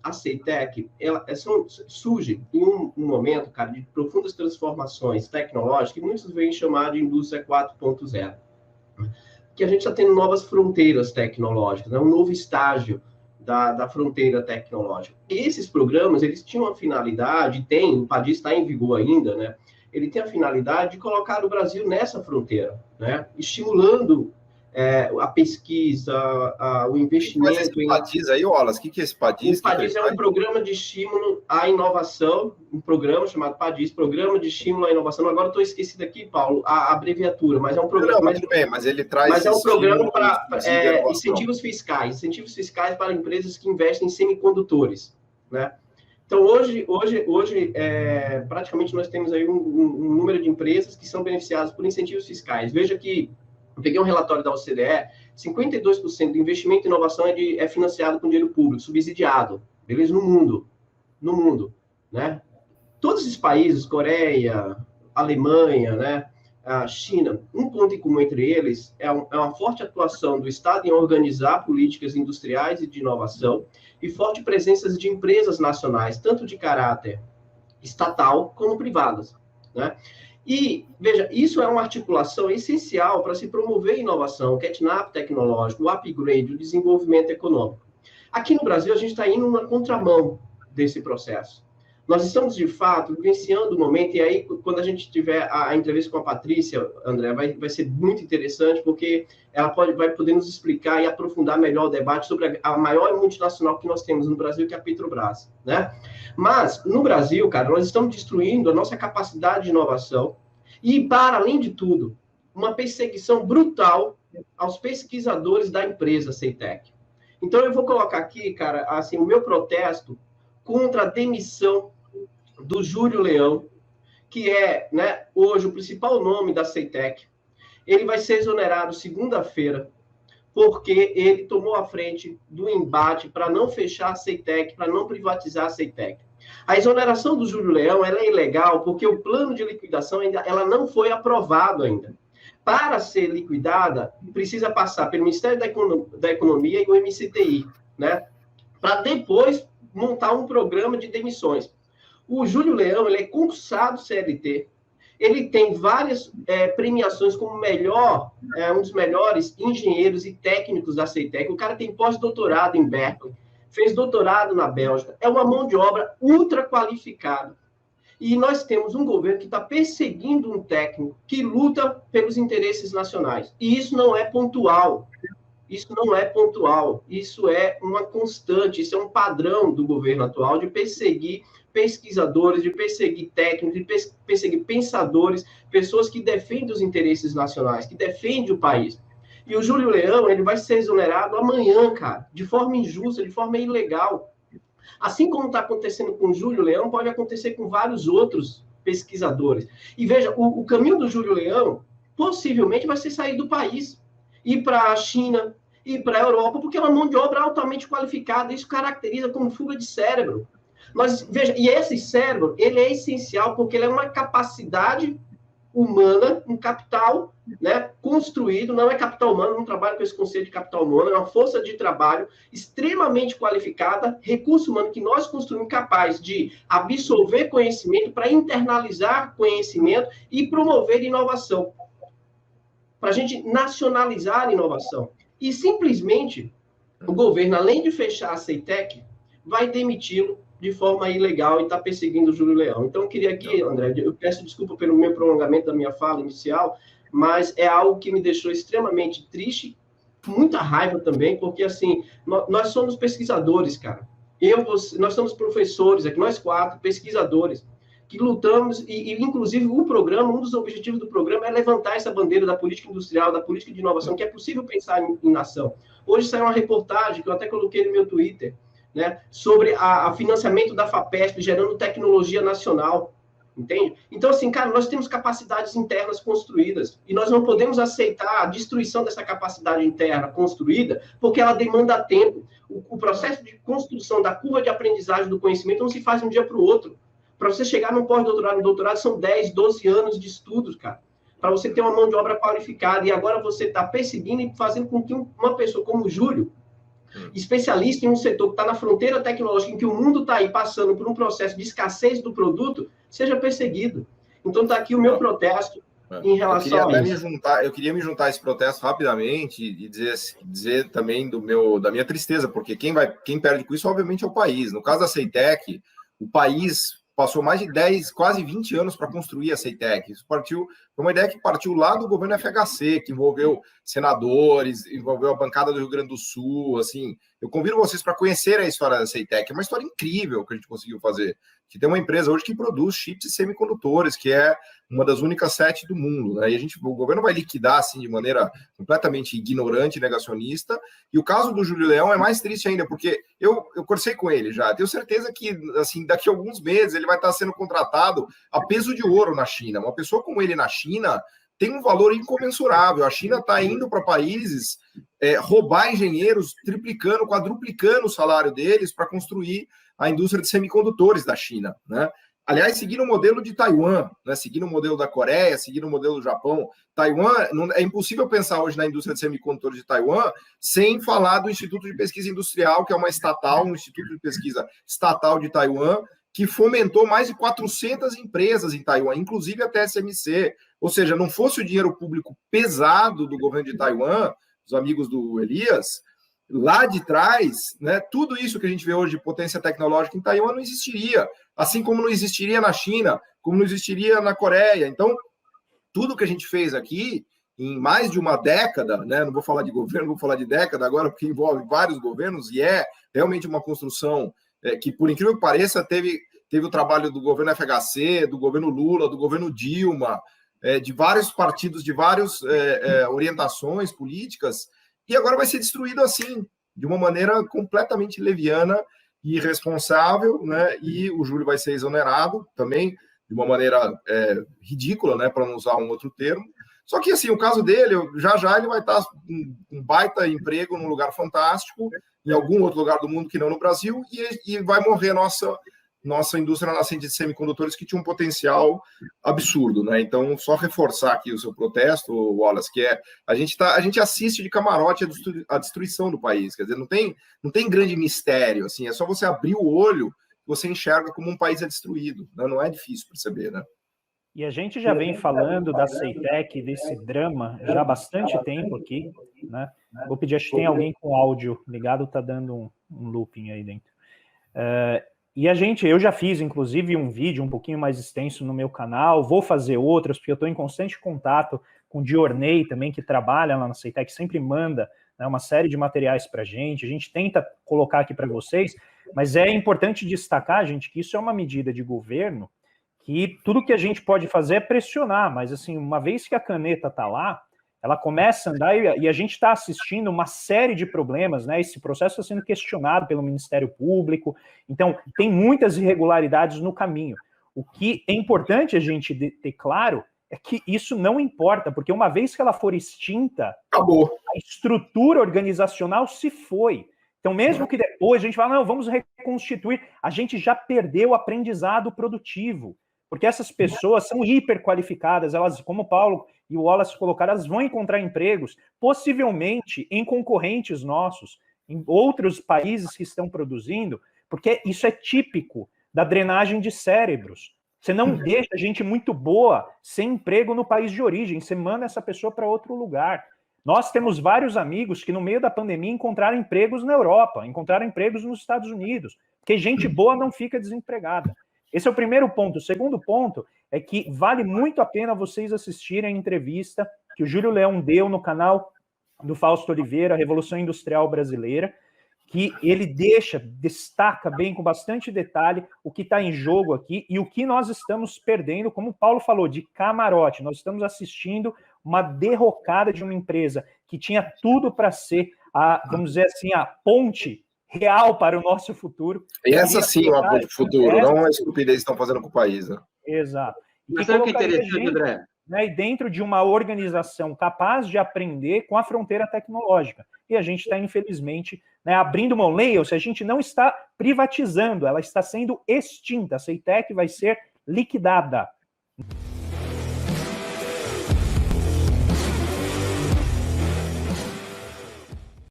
a CEITEC, surge em um momento, cara, de profundas transformações tecnológicas, que muitos vêm chamar de indústria 4.0, que a gente está tendo novas fronteiras tecnológicas, né? Um novo estágio da fronteira tecnológica. Esses programas, eles tinham a finalidade, o PADIS está em vigor ainda, né? Ele tem a finalidade de colocar o Brasil nessa fronteira, né? Estimulando a pesquisa, o investimento. Mas esse PADIS aí, Wallace, o que é esse PADIS? O PADIS é um programa de estímulo à inovação, um programa chamado PADIS, Programa de Estímulo à Inovação. Agora estou esquecido aqui, Paulo, a abreviatura, mas é um programa... Mas ele traz... Mas é um programa para incentivos fiscais para empresas que investem em semicondutores, né? Então, hoje praticamente nós temos aí um número de empresas que são beneficiadas por incentivos fiscais. Veja que eu peguei um relatório da OCDE, 52% do investimento em inovação é financiado com dinheiro público, subsidiado, beleza? No mundo, né? Todos esses países, Coreia, Alemanha, né? A China, um ponto em comum entre eles é uma forte atuação do Estado em organizar políticas industriais e de inovação e forte presença de empresas nacionais, tanto de caráter estatal como privadas, né? E, veja, isso é uma articulação essencial para se promover inovação, o catch-up tecnológico, o upgrade, o desenvolvimento econômico. Aqui no Brasil, a gente está indo na contramão desse processo. Nós estamos, de fato, vivenciando o momento, e aí, quando a gente tiver a entrevista com a Patrícia, André, vai ser muito interessante, porque ela vai poder nos explicar e aprofundar melhor o debate sobre a maior multinacional que nós temos no Brasil, que é a Petrobras, né? Mas, no Brasil, cara, nós estamos destruindo a nossa capacidade de inovação e, para além de tudo, uma perseguição brutal aos pesquisadores da empresa CEITEC. Então, eu vou colocar aqui, cara, assim, o meu protesto contra a demissão do Júlio Leão, que é, né, hoje o principal nome da CEITEC. Ele vai ser exonerado segunda-feira, porque ele tomou a frente do embate para não fechar a CEITEC, para não privatizar a CEITEC. A exoneração do Júlio Leão ela é ilegal porque o plano de liquidação ela não foi aprovado ainda. Para ser liquidada, precisa passar pelo Ministério da Economia e o MCTI, né, para depois montar um programa de demissões. O Júlio Leão, ele é concursado CLT, ele tem várias premiações como um dos melhores engenheiros e técnicos da CEITEC, o cara tem pós-doutorado em Berkeley, fez doutorado na Bélgica, é uma mão de obra ultra qualificada. E nós temos um governo que está perseguindo um técnico que luta pelos interesses nacionais. E isso não é pontual. Isso não é pontual. Isso é uma constante, isso é um padrão do governo atual de perseguir pesquisadores, de perseguir técnicos, de perseguir pensadores, pessoas que defendem os interesses nacionais, que defendem o país. E o Júlio Leão, ele vai ser exonerado amanhã, cara, de forma injusta, de forma ilegal. Assim como está acontecendo com o Júlio Leão, pode acontecer com vários outros pesquisadores. E veja, o caminho do Júlio Leão possivelmente vai ser sair do país, ir para a China, ir para a Europa, porque é uma mão de obra altamente qualificada. Isso caracteriza como fuga de cérebro. Veja, e esse cérebro, ele é essencial porque ele é uma capacidade humana, um capital, né, construído, não é capital humano, não trabalho com esse conceito de capital humano, é uma força de trabalho extremamente qualificada, recurso humano que nós construímos capaz de absorver conhecimento para internalizar conhecimento e promover inovação, para a gente nacionalizar a inovação. E simplesmente o governo, além de fechar a CEITEC, vai demiti-lo de forma ilegal e está perseguindo o Júlio Leão. Então, eu queria aqui, André, eu peço desculpa pelo meu prolongamento da minha fala inicial, mas é algo que me deixou extremamente triste, muita raiva também, porque, assim, nós somos pesquisadores, cara. Nós somos professores aqui, nós 4, pesquisadores, que lutamos, e inclusive o programa, um dos objetivos do programa é levantar essa bandeira da política industrial, da política de inovação, que é possível pensar em nação. Hoje saiu uma reportagem, que eu até coloquei no meu Twitter, né, sobre o financiamento da FAPESP gerando tecnologia nacional, entende? Então, assim, cara, nós temos capacidades internas construídas e nós não podemos aceitar a destruição dessa capacidade interna construída porque ela demanda tempo. O processo de construção da curva de aprendizagem do conhecimento não se faz de um dia para o outro. Para você chegar num pós-doutorado, no doutorado, são 10, 12 anos de estudos, cara, para você ter uma mão de obra qualificada. E agora você está perseguindo e fazendo com que uma pessoa como o Júlio, especialista em um setor que está na fronteira tecnológica, em que o mundo está aí passando por um processo de escassez do produto, seja perseguido. Então está aqui o meu protesto em relação a isso. Eu queria me juntar a esse protesto rapidamente e dizer também da minha tristeza, porque quem perde com isso, obviamente, é o país. No caso da Ceitec, o país passou mais de 10, quase 20 anos para construir a Ceitec. Isso foi uma ideia que partiu lá do governo FHC, que envolveu senadores, envolveu a bancada do Rio Grande do Sul. Assim, eu convido vocês para conhecer a história da Ceitec. É uma história incrível que a gente conseguiu fazer. Que tem uma empresa hoje que produz chips e semicondutores, que é uma das únicas 7 do mundo, né? E o governo vai liquidar assim de maneira completamente ignorante e negacionista. E o caso do Júlio Leão é mais triste ainda, porque eu conversei com ele já. Tenho certeza que assim daqui a alguns meses ele vai estar sendo contratado a peso de ouro na China. Uma pessoa como ele na China tem um valor incomensurável. A China está indo para países roubar engenheiros, triplicando, quadruplicando o salário deles para construir a indústria de semicondutores da China, né? Aliás, seguindo o modelo de Taiwan, né? Seguindo o modelo da Coreia, seguindo o modelo do Japão. Taiwan, é impossível pensar hoje na indústria de semicondutores de Taiwan sem falar do Instituto de Pesquisa Industrial, que é uma estatal, um instituto de pesquisa estatal de Taiwan, que fomentou mais de 400 empresas em Taiwan, inclusive a TSMC. Ou seja, não fosse o dinheiro público pesado do governo de Taiwan, os amigos do Elias, lá de trás, né, tudo isso que a gente vê hoje de potência tecnológica em Taiwan não existiria, assim como não existiria na China, como não existiria na Coreia. Então, tudo que a gente fez aqui, em mais de uma década, né, não vou falar de governo, vou falar de década agora, porque envolve vários governos, e é realmente uma construção que, por incrível que pareça, teve o trabalho do governo FHC, do governo Lula, do governo Dilma, de vários partidos, de várias orientações políticas, e agora vai ser destruído assim, de uma maneira completamente leviana e irresponsável, né? E o Júlio vai ser exonerado também, de uma maneira ridícula, né? Para não usar um outro termo. Só que, assim, o caso dele, já ele vai estar um baita emprego num lugar fantástico, em algum outro lugar do mundo que não no Brasil, e vai morrer nossa indústria nascente de semicondutores, que tinha um potencial absurdo, né? Então, só reforçar aqui o seu protesto, Wallace, que a gente assiste de camarote a destruição do país. Quer dizer, não tem grande mistério, assim, é só você abrir o olho, você enxerga como um país é destruído, né? Não é difícil perceber, né? E a gente já vem falando da Ceitec, desse drama, já há bastante tempo aqui, né? Vou pedir, acho que tem alguém com áudio ligado, tá dando um looping aí dentro. E eu já fiz, inclusive, um vídeo um pouquinho mais extenso no meu canal, vou fazer outros, porque eu estou em constante contato com o Diorney também, que trabalha lá na Ceitec, sempre manda, né, uma série de materiais para a gente tenta colocar aqui para vocês, mas é importante destacar, gente, que isso é uma medida de governo, que tudo que a gente pode fazer é pressionar, mas assim, uma vez que a caneta está lá, ela começa a andar e a gente está assistindo uma série de problemas, né? Esse processo está sendo questionado pelo Ministério Público, então tem muitas irregularidades no caminho. O que é importante a gente ter claro é que isso não importa, porque uma vez que ela for extinta, acabou. A estrutura organizacional se foi. Então, mesmo que depois a gente fale, não, vamos reconstituir, a gente já perdeu o aprendizado produtivo. Porque essas pessoas são hiperqualificadas, elas, como o Paulo e o Wallace colocaram, elas vão encontrar empregos, possivelmente em concorrentes nossos, em outros países que estão produzindo, porque isso é típico da drenagem de cérebros. Você não deixa gente muito boa sem emprego no país de origem, você manda essa pessoa para outro lugar. Nós temos vários amigos que no meio da pandemia encontraram empregos na Europa, encontraram empregos nos Estados Unidos, porque gente boa não fica desempregada. Esse é o primeiro ponto. O segundo ponto é que vale muito a pena vocês assistirem a entrevista que o Júlio Leão deu no canal do Fausto Oliveira, Revolução Industrial Brasileira, que ele destaca bem, com bastante detalhe, o que está em jogo aqui e o que nós estamos perdendo, como o Paulo falou, de camarote. Nós estamos assistindo uma derrocada de uma empresa que tinha tudo para ser, vamos dizer assim, a ponte real para o nosso futuro. E essa sim é uma ponte futuro, não a estupidez que estão fazendo com o país, né? Exato. Mas sabe o que é interessante, André? Né, e dentro de uma organização capaz de aprender com a fronteira tecnológica. E a gente está, infelizmente, né, abrindo mão. Leia-se, a gente não está privatizando, ela está sendo extinta. A Ceitec vai ser liquidada.